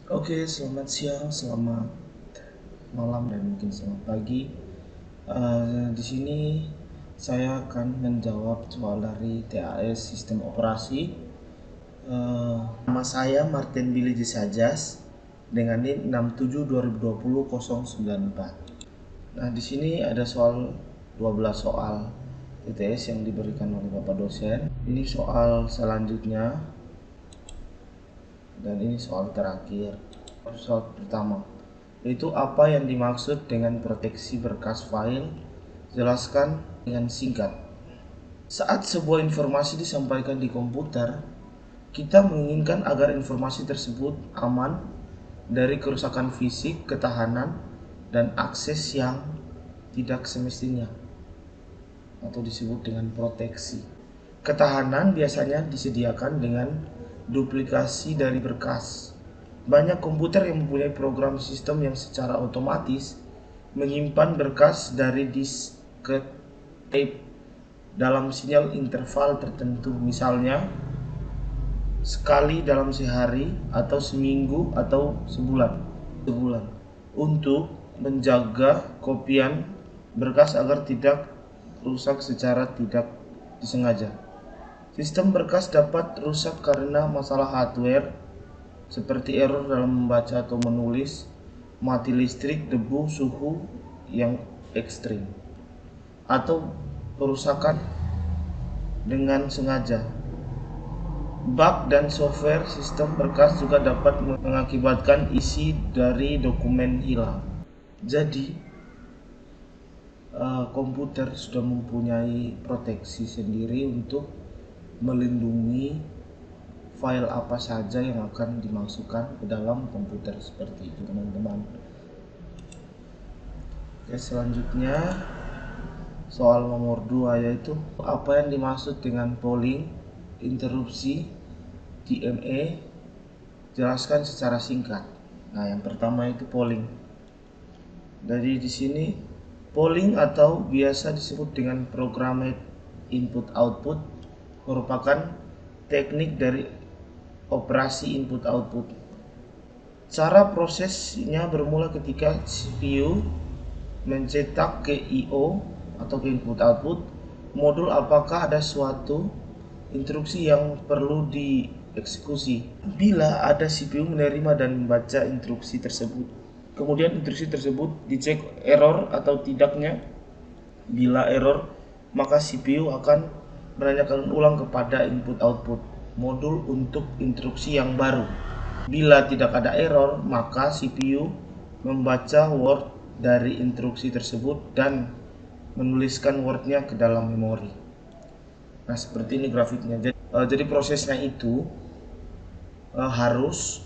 Oke, selamat siang, selamat malam, dan mungkin selamat pagi. Di sini saya akan menjawab soal dari TAS Sistem Operasi. Nama saya Martin Billy Sajas dengan NIM 67202094. Nah, di sini ada 12 soal TTS yang diberikan oleh Bapak dosen. Ini soal selanjutnya dan ini soal terakhir. Soal pertama, yaitu apa yang dimaksud dengan proteksi berkas file? Jelaskan dengan singkat. Saat sebuah informasi disampaikan di komputer, kita menginginkan agar informasi tersebut aman dari kerusakan fisik, ketahanan, dan akses yang tidak semestinya, atau disebut dengan proteksi. Ketahanan biasanya disediakan dengan duplikasi dari berkas. Banyak komputer yang mempunyai program sistem yang secara otomatis menyimpan berkas dari disk ke tape dalam sinyal interval tertentu, misalnya sekali dalam sehari atau seminggu atau sebulan, untuk menjaga kopian berkas agar tidak rusak secara tidak disengaja. Sistem berkas dapat rusak karena masalah hardware seperti error dalam membaca atau menulis, mati listrik, debu, suhu yang ekstrim, atau perusakan dengan sengaja. Bug dan software sistem berkas juga dapat mengakibatkan isi dari dokumen hilang. Jadi, komputer sudah mempunyai proteksi sendiri untuk melindungi file apa saja yang akan dimasukkan ke dalam komputer, seperti itu teman-teman. Oke, selanjutnya soal nomor 2, yaitu apa yang dimaksud dengan polling, interupsi, DMA? Jelaskan secara singkat. Nah, yang pertama itu polling. Dari di sini, polling atau biasa disebut dengan programmed input output merupakan teknik dari operasi input output. Cara prosesnya bermula ketika CPU mencetak ke I/O atau ke input output modul apakah ada suatu instruksi yang perlu dieksekusi. Bila ada CPU menerima dan membaca instruksi tersebut, kemudian instruksi tersebut dicek error atau tidaknya. Bila error, maka CPU akan menanyakan ulang kepada input output modul untuk instruksi yang baru. Bila tidak ada error, maka CPU membaca word dari instruksi tersebut dan menuliskan wordnya ke dalam memori. Nah, seperti ini grafiknya. Jadi prosesnya itu harus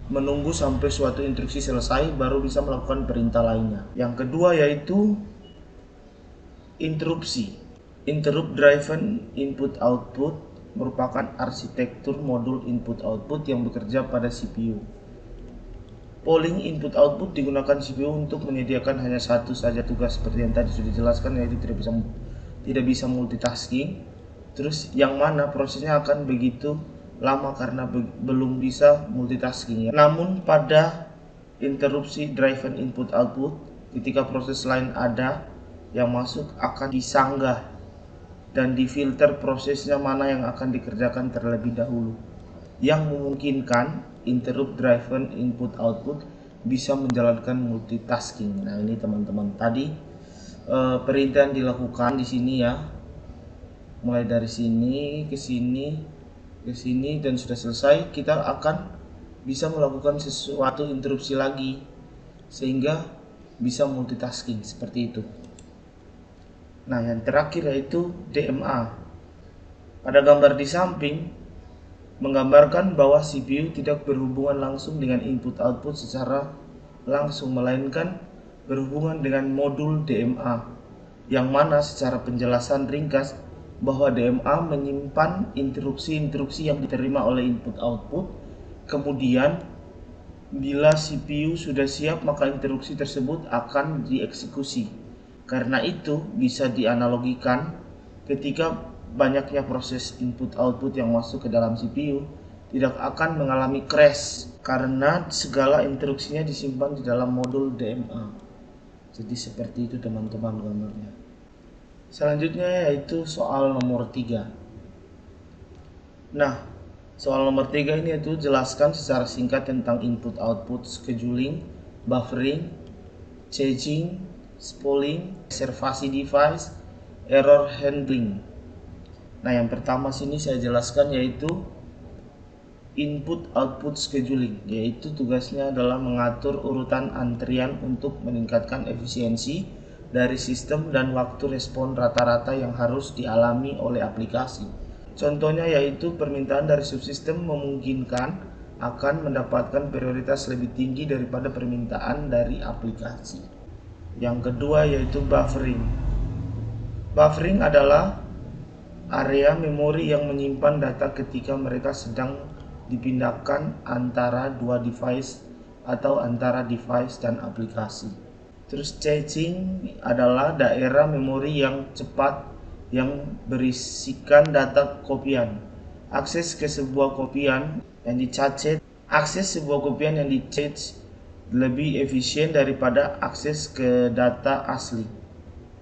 menunggu sampai suatu instruksi selesai baru bisa melakukan perintah lainnya. Yang kedua yaitu interupsi. Interrupt driven input output merupakan arsitektur modul input output yang bekerja pada CPU. Polling input output digunakan CPU untuk menyediakan hanya satu saja tugas, seperti yang tadi sudah dijelaskan, yaitu tidak bisa multitasking. Terus yang mana prosesnya akan begitu lama karena belum bisa multitasking ya. Namun pada interupsi driven input output, ketika proses lain ada yang masuk, akan disanggah dan difilter prosesnya mana yang akan dikerjakan terlebih dahulu, yang memungkinkan interrupt driven input output bisa menjalankan multitasking. Nah, ini teman-teman tadi perintah yang dilakukan di sini ya, mulai dari sini ke sini ke sini dan sudah selesai, kita akan bisa melakukan sesuatu interupsi lagi sehingga bisa multitasking seperti itu. Nah, yang terakhir yaitu DMA. Pada gambar di samping menggambarkan bahwa CPU tidak berhubungan langsung dengan input output secara langsung, melainkan berhubungan dengan modul DMA, yang mana secara penjelasan ringkas bahwa DMA menyimpan instruksi-instruksi yang diterima oleh input output. Kemudian bila CPU sudah siap, maka instruksi tersebut akan dieksekusi. Karena itu bisa dianalogikan ketika banyaknya proses input output yang masuk ke dalam CPU, tidak akan mengalami crash karena segala instruksinya disimpan di dalam modul DMA. Jadi seperti itu teman-teman gambarnya. Selanjutnya yaitu soal nomor 3. Nah, soal nomor 3 ini itu jelaskan secara singkat tentang input output scheduling, buffering, caging, spooling, reservasi device, error handling. Nah, yang pertama sini saya jelaskan yaitu input output scheduling, yaitu tugasnya adalah mengatur urutan antrian untuk meningkatkan efisiensi dari sistem dan waktu respon rata-rata yang harus dialami oleh aplikasi. Contohnya yaitu permintaan dari subsistem memungkinkan akan mendapatkan prioritas lebih tinggi daripada permintaan dari aplikasi. Yang kedua yaitu buffering. Buffering adalah area memori yang menyimpan data ketika mereka sedang dipindahkan antara dua device atau antara device dan aplikasi. Terus caching adalah daerah memori yang cepat yang berisikan data kopian. Akses ke sebuah kopian yang dicache lebih efisien daripada akses ke data asli.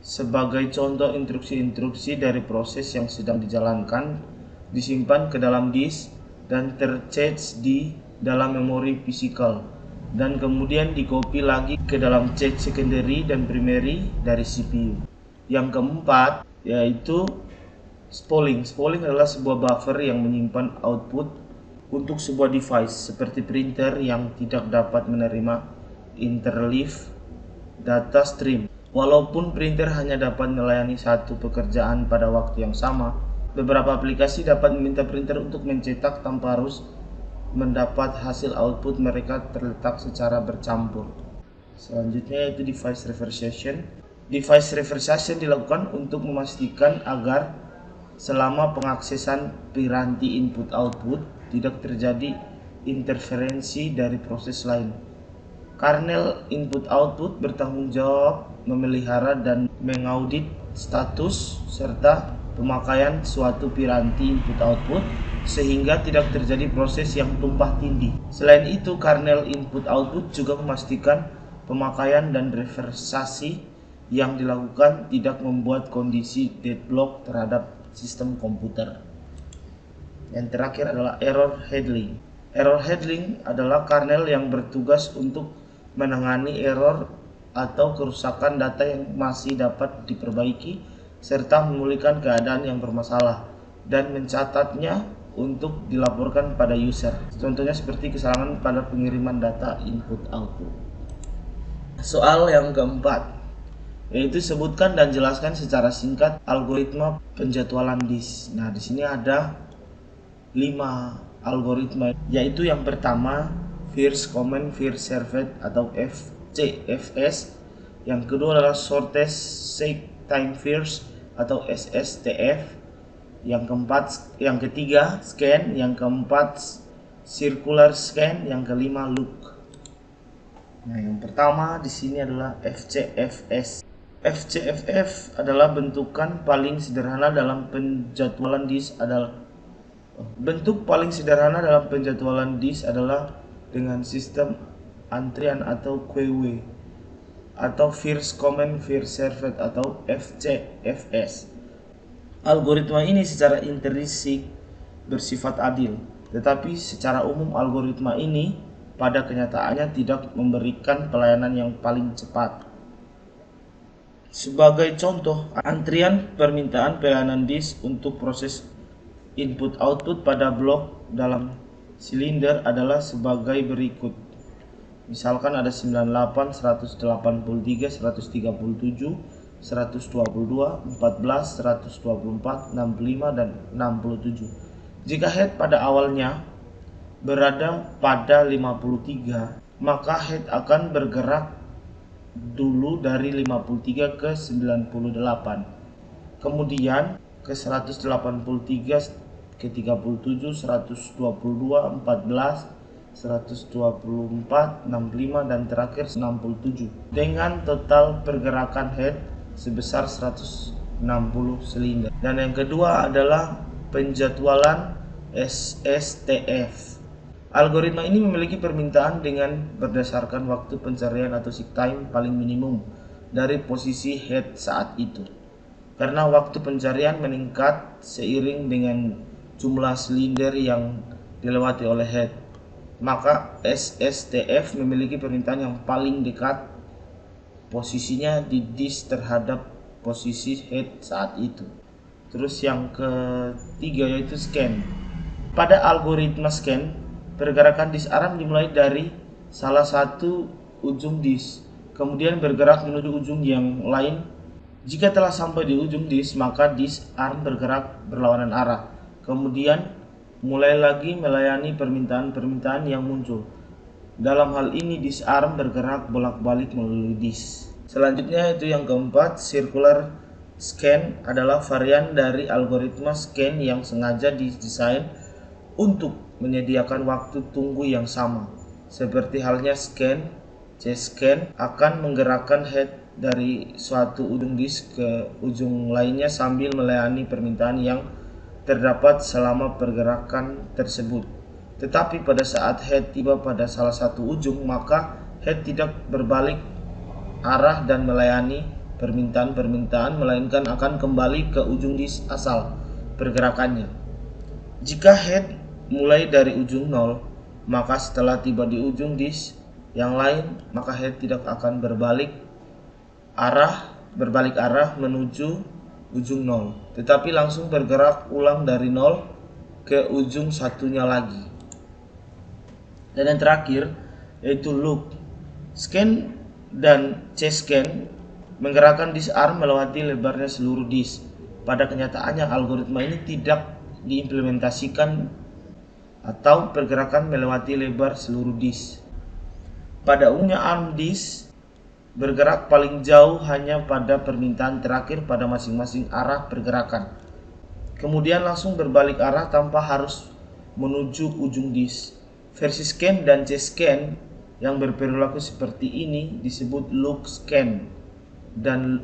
Sebagai contoh, instruksi-instruksi dari proses yang sedang dijalankan disimpan ke dalam disk dan tercache di dalam memori fisikal dan kemudian dikopi lagi ke dalam cache secondary dan primary dari CPU. Yang keempat yaitu spooling. Spooling adalah sebuah buffer yang menyimpan output untuk sebuah device seperti printer yang tidak dapat menerima interleave data stream. Walaupun printer hanya dapat melayani satu pekerjaan pada waktu yang sama, beberapa aplikasi dapat meminta printer untuk mencetak tanpa harus mendapat hasil output mereka terletak secara bercampur. Selanjutnya yaitu device reversation. Device reversation dilakukan untuk memastikan agar selama pengaksesan piranti input-output tidak terjadi interferensi dari proses lain. Kernel input-output bertanggung jawab memelihara dan mengaudit status serta pemakaian suatu piranti input-output sehingga tidak terjadi proses yang tumpah tindih. Selain itu, kernel input-output juga memastikan pemakaian dan reversasi yang dilakukan tidak membuat kondisi deadlock terhadap sistem komputer. Yang terakhir adalah error handling. Error handling adalah kernel yang bertugas untuk menangani error atau kerusakan data yang masih dapat diperbaiki serta memulihkan keadaan yang bermasalah dan mencatatnya untuk dilaporkan pada user. Contohnya seperti kesalahan pada pengiriman data input-output. Soal yang keempat yaitu sebutkan dan jelaskan secara singkat algoritma penjadwalan disk. Nah, di sini ada 5 algoritma, yaitu yang pertama First Common First Served atau FCFS. Yang kedua adalah Shortest Seek Time First atau SSTF. Yang ketiga scan, yang keempat circular scan, yang kelima loop. Nah, yang pertama di sini adalah FCFS. FCFS adalah bentukan paling sederhana dalam penjadwalan disk adalah dengan sistem antrian atau QW atau First Common First Served atau FCFS. Algoritma ini secara intrinsik bersifat adil, tetapi secara umum algoritma ini pada kenyataannya tidak memberikan pelayanan yang paling cepat. Sebagai contoh, antrian permintaan pelayanan disk untuk proses input-output pada blok dalam silinder adalah sebagai berikut. Misalkan ada 98, 183, 137, 122, 14, 124, 65, dan 67. Jika head pada awalnya berada pada 53, maka head akan bergerak dulu dari 53 ke 98, kemudian ke 183, ke 37, 122, 14, 124, 65, dan terakhir 67 dengan total pergerakan head sebesar 160 silinder. Dan yang kedua adalah penjadwalan SSTF. Algoritma ini memiliki permintaan dengan berdasarkan waktu pencarian atau seek time paling minimum dari posisi head saat itu. Karena waktu pencarian meningkat seiring dengan jumlah silinder yang dilewati oleh head, maka SSTF memiliki permintaan yang paling dekat posisinya di disk terhadap posisi head saat itu. Terus yang ketiga yaitu scan. Pada algoritma scan, pergerakan disk arm dimulai dari salah satu ujung disk, kemudian bergerak menuju ujung yang lain. Jika telah sampai di ujung disk, maka disk arm bergerak berlawanan arah, kemudian mulai lagi melayani permintaan-permintaan yang muncul. Dalam hal ini disk arm bergerak bolak-balik melalui disk. Selanjutnya itu yang keempat, circular scan adalah varian dari algoritma scan yang sengaja didesain untuk menyediakan waktu tunggu yang sama. Seperti halnya scan, C-scan akan menggerakkan head dari suatu ujung disk ke ujung lainnya sambil melayani permintaan yang terdapat selama pergerakan tersebut. Tetapi pada saat head tiba pada salah satu ujung, maka head tidak berbalik arah dan melayani permintaan-permintaan, melainkan akan kembali ke ujung disk asal pergerakannya. Jika head mulai dari ujung 0, maka setelah tiba di ujung disk yang lain, maka head tidak akan berbalik arah menuju ujung 0, tetapi langsung bergerak ulang dari 0 ke ujung satunya lagi. Dan yang terakhir yaitu loop. Scan dan C-scan menggerakkan disk arm melewati lebarnya seluruh disk. Pada kenyataannya algoritma ini tidak diimplementasikan atau pergerakan melewati lebar seluruh disk. Pada umumnya arm disk bergerak paling jauh hanya pada permintaan terakhir pada masing-masing arah pergerakan, kemudian langsung berbalik arah tanpa harus menuju ujung disk. Versi scan dan C-scan yang berperilaku seperti ini disebut loop scan dan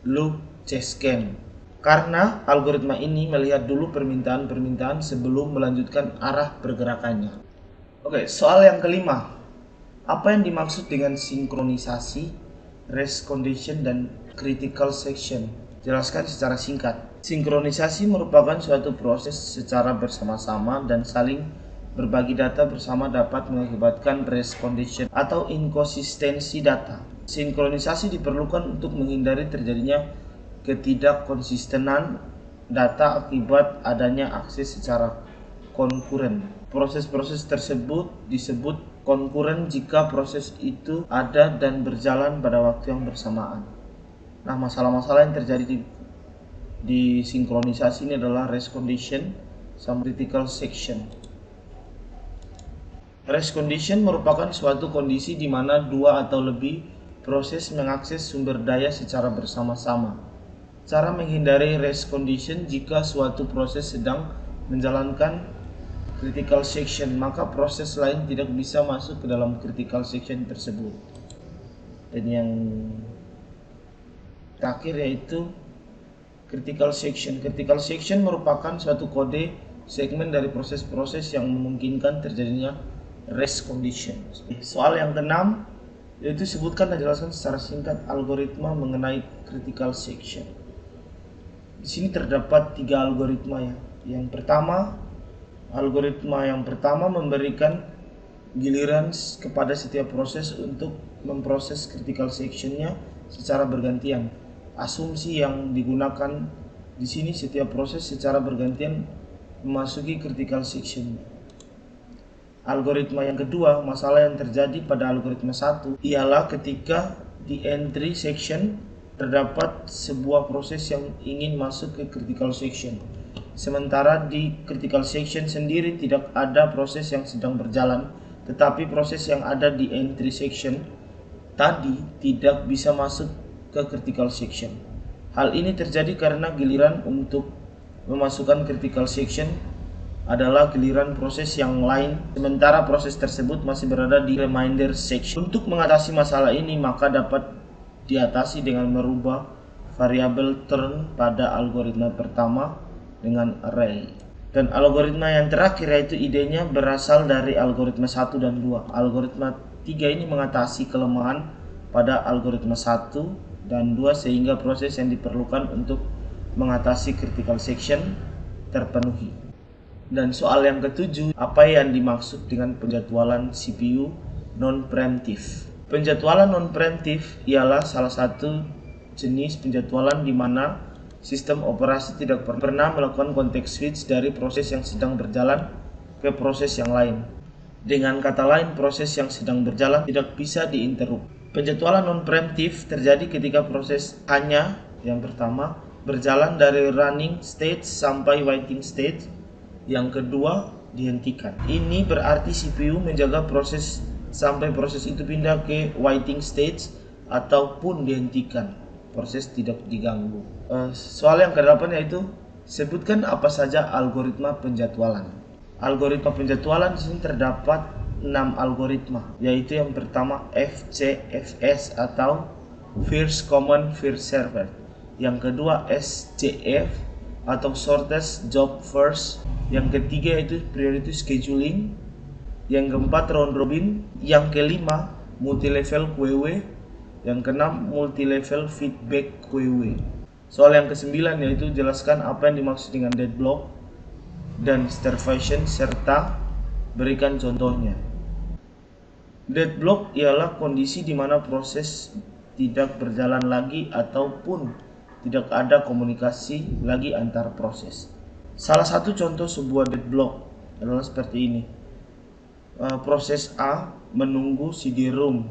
loop C-scan, karena algoritma ini melihat dulu permintaan-permintaan sebelum melanjutkan arah pergerakannya. Oke, soal yang kelima. Apa yang dimaksud dengan sinkronisasi, race condition, dan critical section? Jelaskan secara singkat. Sinkronisasi merupakan suatu proses secara bersama-sama dan saling berbagi data bersama dapat mengakibatkan race condition atau inkonsistensi data. Sinkronisasi diperlukan untuk menghindari terjadinya ketidakkonsistenan data akibat adanya akses secara konkuren. Proses-proses tersebut disebut konkuren jika proses itu ada dan berjalan pada waktu yang bersamaan. Nah, masalah-masalah yang terjadi di sinkronisasi ini adalah race condition sama critical section. Race condition merupakan suatu kondisi di mana dua atau lebih proses mengakses sumber daya secara bersama-sama. Cara menghindari race condition: jika suatu proses sedang menjalankan critical section, maka proses lain tidak bisa masuk ke dalam critical section tersebut. Dan yang terakhir yaitu critical section. Critical section merupakan suatu kode segmen dari proses-proses yang memungkinkan terjadinya race condition. Soal yang keenam yaitu sebutkan dan jelaskan secara singkat algoritma mengenai critical section. Di sini terdapat 3 algoritma ya. Algoritma yang pertama memberikan giliran kepada setiap proses untuk memproses critical section-nya secara bergantian. Asumsi yang digunakan di sini setiap proses secara bergantian memasuki critical section. Algoritma yang kedua, masalah yang terjadi pada algoritma 1 ialah ketika di entry section terdapat sebuah proses yang ingin masuk ke critical section. Sementara di critical section sendiri tidak ada proses yang sedang berjalan, tetapi proses yang ada di entry section tadi tidak bisa masuk ke critical section. Hal ini terjadi karena giliran untuk memasukkan critical section adalah giliran proses yang lain, sementara proses tersebut masih berada di remainder section. Untuk mengatasi masalah ini, maka dapat diatasi dengan merubah variabel turn pada algoritma pertama dengan array. Dan algoritma yang terakhir yaitu idenya berasal dari algoritma 1 dan 2. Algoritma 3 ini mengatasi kelemahan pada algoritma 1 dan 2 sehingga proses yang diperlukan untuk mengatasi critical section terpenuhi. Dan soal yang ketujuh, apa yang dimaksud dengan penjadwalan CPU non-preemptive? Penjadwalan non-preemptive ialah salah satu jenis penjadwalan di mana sistem operasi tidak pernah melakukan context switch dari proses yang sedang berjalan ke proses yang lain. Dengan kata lain, proses yang sedang berjalan tidak bisa diinterrupt. Penjadwalan non-preemptive terjadi ketika proses A-nya yang pertama berjalan dari running state sampai waiting state, yang kedua dihentikan. Ini berarti CPU menjaga proses sampai proses itu pindah ke waiting state ataupun dihentikan. Proses tidak diganggu. Soal yang ke-8 yaitu sebutkan apa saja algoritma penjadwalan. Algoritma penjadwalan di sini terdapat 6 algoritma, yaitu yang pertama FCFS atau First Common First Server. Yang kedua SJF atau Shortest Job First. Yang ketiga yaitu Priority Scheduling. Yang keempat Round Robin. Yang kelima Multi-Level QW. Yang keenam multi-level feedback QW. Soal yang kesembilan yaitu jelaskan apa yang dimaksud dengan deadlock dan starvation serta berikan contohnya. Deadlock ialah kondisi di mana proses tidak berjalan lagi ataupun tidak ada komunikasi lagi antar proses. Salah satu contoh sebuah deadlock adalah seperti ini. Proses A menunggu CD-ROM,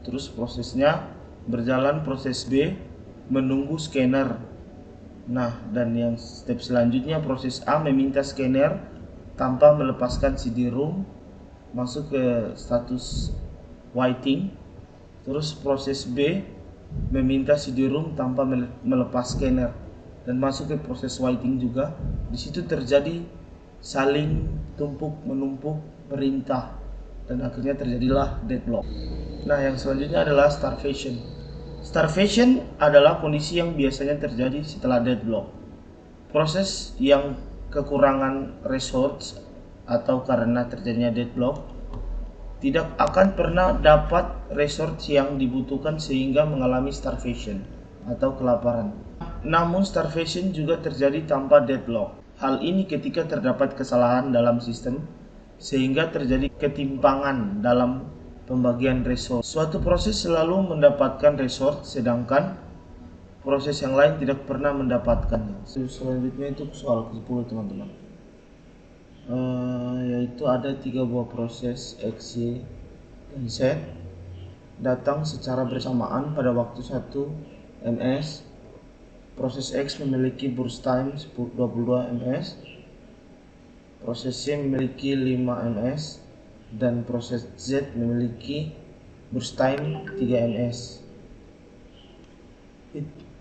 terus prosesnya berjalan, proses B menunggu scanner. Nah, dan yang step selanjutnya proses A meminta scanner tanpa melepaskan CD-ROM masuk ke status waiting. Terus proses B meminta CD-ROM tanpa melepas scanner dan masuk ke proses waiting juga. Di situ terjadi saling tumpuk menumpuk perintah dan akhirnya terjadilah deadlock. Nah, yang selanjutnya adalah starvation. Starvation adalah kondisi yang biasanya terjadi setelah deadlock. Proses yang kekurangan resource atau karena terjadinya deadlock tidak akan pernah dapat resource yang dibutuhkan sehingga mengalami starvation atau kelaparan. Namun starvation juga terjadi tanpa deadlock. Hal ini ketika terdapat kesalahan dalam sistem sehingga terjadi ketimpangan dalam pembagian resource. Suatu proses selalu mendapatkan resource sedangkan proses yang lain tidak pernah mendapatkannya. Selanjutnya itu soal ke-10 teman-teman. Yaitu ada 3 buah proses X, Y, dan Z datang secara bersamaan pada waktu 1 ms. Proses X memiliki burst time 22 ms. Proses Y memiliki 5 ms dan proses Z memiliki burst time 3 ms.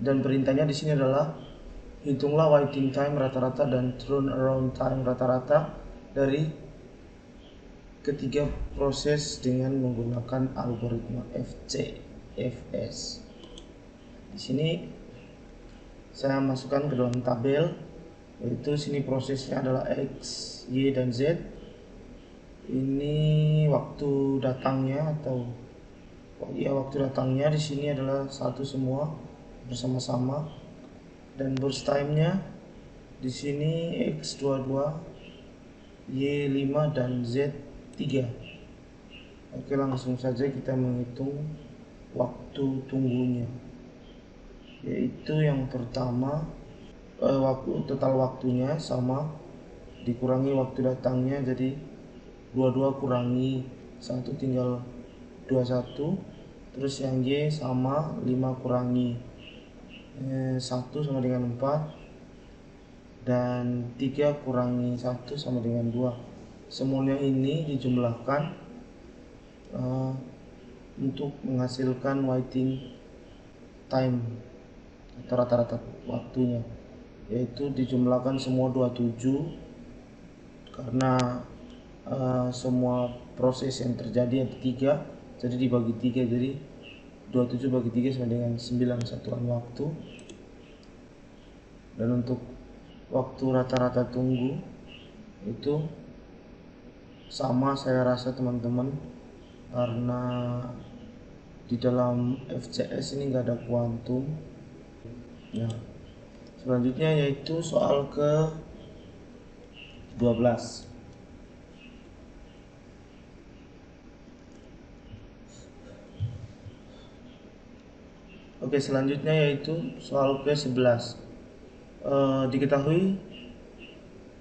Dan perintahnya di sini adalah hitunglah waiting time rata-rata dan turnaround time rata-rata dari ketiga proses dengan menggunakan algoritma FCFS. Di sini saya masukkan ke dalam tabel, yaitu sini prosesnya adalah X, Y, dan Z. Ini waktu datangnya atau waktu datangnya di sini adalah satu semua bersama-sama, dan burst time-nya di sini X 22, Y 5, dan Z 3. Oke, langsung saja kita menghitung waktu tunggunya, yaitu yang pertama total waktunya sama dikurangi waktu datangnya, jadi 22 kurangi 1 tinggal 21. Terus yang Y sama 5 kurangi 1 sama dengan 4, dan 3 kurangi 1 sama dengan 2. Semuanya ini dijumlahkan untuk menghasilkan waiting time atau rata-rata waktunya, yaitu dijumlahkan semua 27 karena semua proses yang terjadi ada 3, jadi dibagi 3, jadi 27 bagi 3 sama dengan 9 satuan waktu. Dan untuk waktu rata-rata tunggu Itu sama saya rasa teman-teman, karena di dalam FCS ini nggak ada kuantum. Nah, selanjutnya yaitu soal ke 12. Oke, selanjutnya yaitu soal ke 11. Diketahui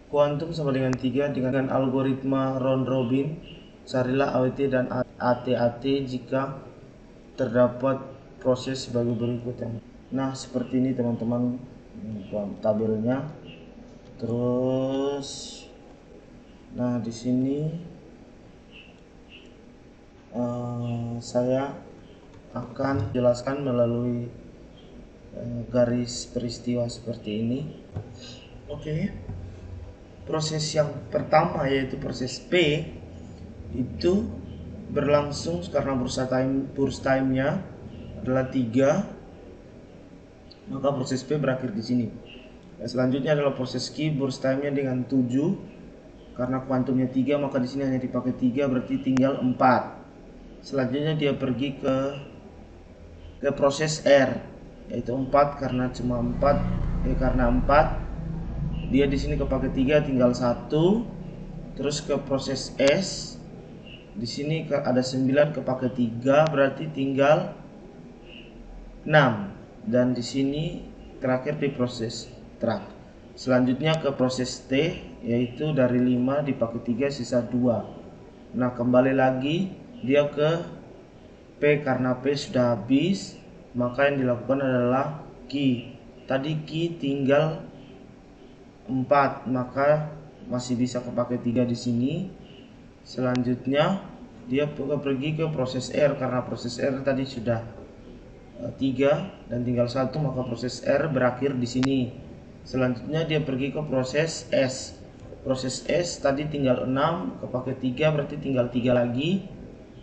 kuantum sama dengan 3 dengan algoritma round robin. Carilah AWT dan AT-AT jika terdapat proses sebagai berikut. Nah, seperti ini teman-teman tabelnya. Terus nah di sini saya akan jelaskan melalui garis peristiwa seperti ini. Oke. Proses yang pertama yaitu proses P itu berlangsung karena burst time-nya adalah 3, maka proses P berakhir di sini. Dan selanjutnya adalah proses Q, burst time-nya dengan 7, karena kuantumnya 3 maka di sini hanya dipakai 3, berarti tinggal 4. Selanjutnya dia pergi ke proses R yaitu 4, karena cuma 4 karena 4 dia di sini kepake 3, tinggal 1. Terus ke proses S, di sini ada 9 kepake 3, berarti tinggal 6. Dan di sini terakhir di proses track. Selanjutnya ke proses T, yaitu dari 5 dipakai 3 sisa 2. Nah, kembali lagi dia ke P, karena P sudah habis, maka yang dilakukan adalah Q. Tadi Q tinggal 4, maka masih bisa kepake 3 di sini. Selanjutnya dia pergi ke proses R, karena proses R tadi sudah 3 dan tinggal 1, maka proses R berakhir di sini. Selanjutnya dia pergi ke proses S. Proses S tadi tinggal 6, kepake 3, berarti tinggal 3 lagi.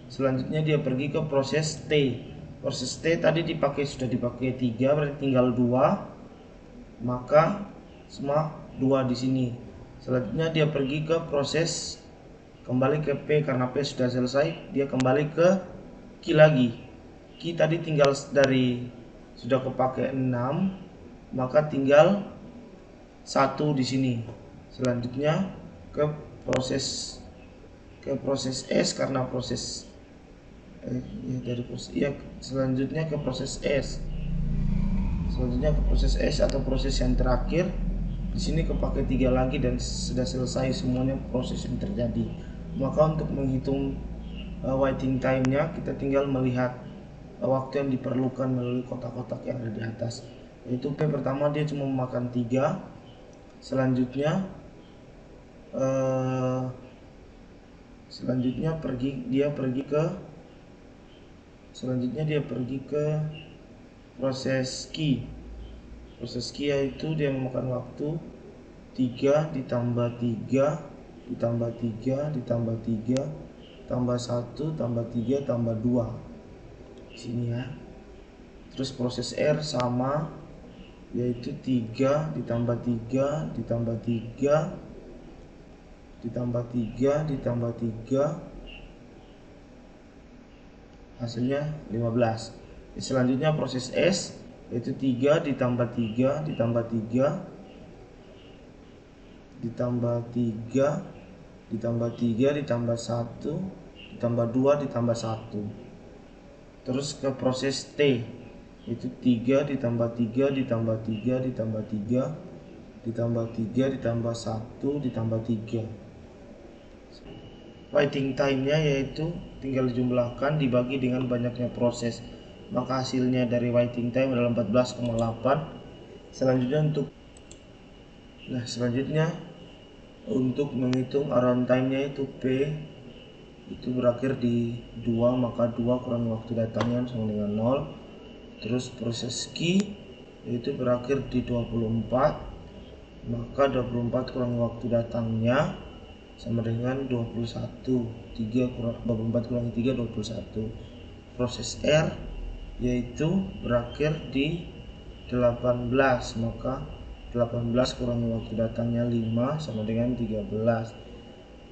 Selanjutnya dia pergi ke proses T. Proses T tadi sudah dipakai 3, berarti tinggal 2, maka semua 2 di sini. Selanjutnya dia pergi ke proses, kembali ke P, karena P sudah selesai, dia kembali ke Q lagi. Q tadi tinggal sudah kepake 6, maka tinggal 1 di sini. Selanjutnya ke proses S, karena proses selanjutnya ke proses S. Selanjutnya ke proses S atau proses yang terakhir. Di sini kepake 3 lagi dan sudah selesai semuanya proses yang terjadi. Maka untuk menghitung waiting time-nya, kita tinggal melihat waktu yang diperlukan melalui kotak-kotak yang ada di atas. Yaitu P pertama dia cuma memakan 3. Selanjutnya dia pergi ke proses Q. Proses Q yaitu dia memakan waktu 3 ditambah 3 ditambah 3 ditambah 3 tambah 1 tambah 3 tambah 2 sini ya. Terus proses R sama, yaitu 3 ditambah 3 ditambah 3 ditambah 3 ditambah 3, hasilnya 15. Selanjutnya proses S, yaitu 3 ditambah 3 ditambah 3 ditambah 3 ditambah 3 ditambah 1 ditambah 2 ditambah 1. Terus ke proses T, yaitu 3 ditambah 3 ditambah 3 ditambah 3 ditambah 3 ditambah 1 ditambah 3. Waiting time-nya yaitu tinggal dijumlahkan dibagi dengan banyaknya proses, maka hasilnya dari waiting time adalah 14,8. Selanjutnya untuk menghitung around time-nya itu P itu berakhir di 2, maka 2 kurangi waktu datangnya sama dengan 0. Terus proses Q yaitu berakhir di 24, maka 24 kurangi waktu datangnya sama dengan 21. 24 kurangi 3 21. Proses R yaitu berakhir di 18, maka 18 kurangi waktu datangnya 5 sama dengan 13.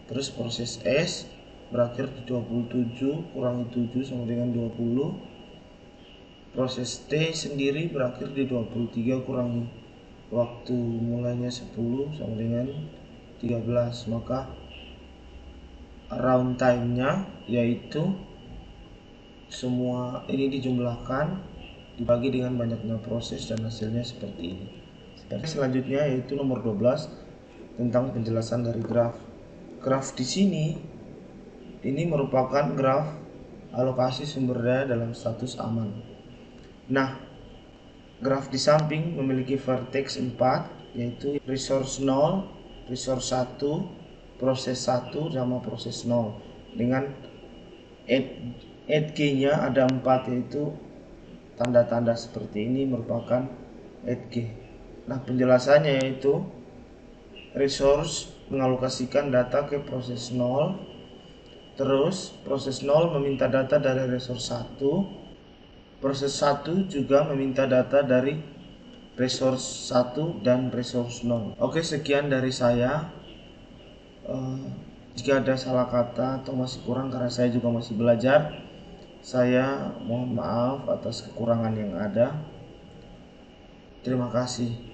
Terus proses S berakhir di 27 kurangi 7 sama dengan 20. Proses T sendiri berakhir di 23 kurangi waktu mulainya 10 sama dengan 13. Maka round time-nya yaitu semua ini dijumlahkan dibagi dengan banyaknya proses dan hasilnya seperti ini. Selanjutnya yaitu nomor 12 tentang penjelasan dari graf. Graf di sini ini merupakan graf alokasi sumber daya dalam status aman. Nah, graf di samping memiliki vertex 4 yaitu resource 0, resource 1, proses 1 sama proses 0. Dengan add G-nya ada 4 yaitu tanda-tanda seperti ini merupakan add G. Nah, penjelasannya yaitu resource mengalokasikan data ke proses 0, terus proses 0 meminta data dari resource 1, proses 1 juga meminta data dari resource 1 dan resource 0. Oke, sekian dari saya. Jika ada salah kata atau masih kurang karena saya juga masih belajar, saya mohon maaf atas kekurangan yang ada. Terima kasih.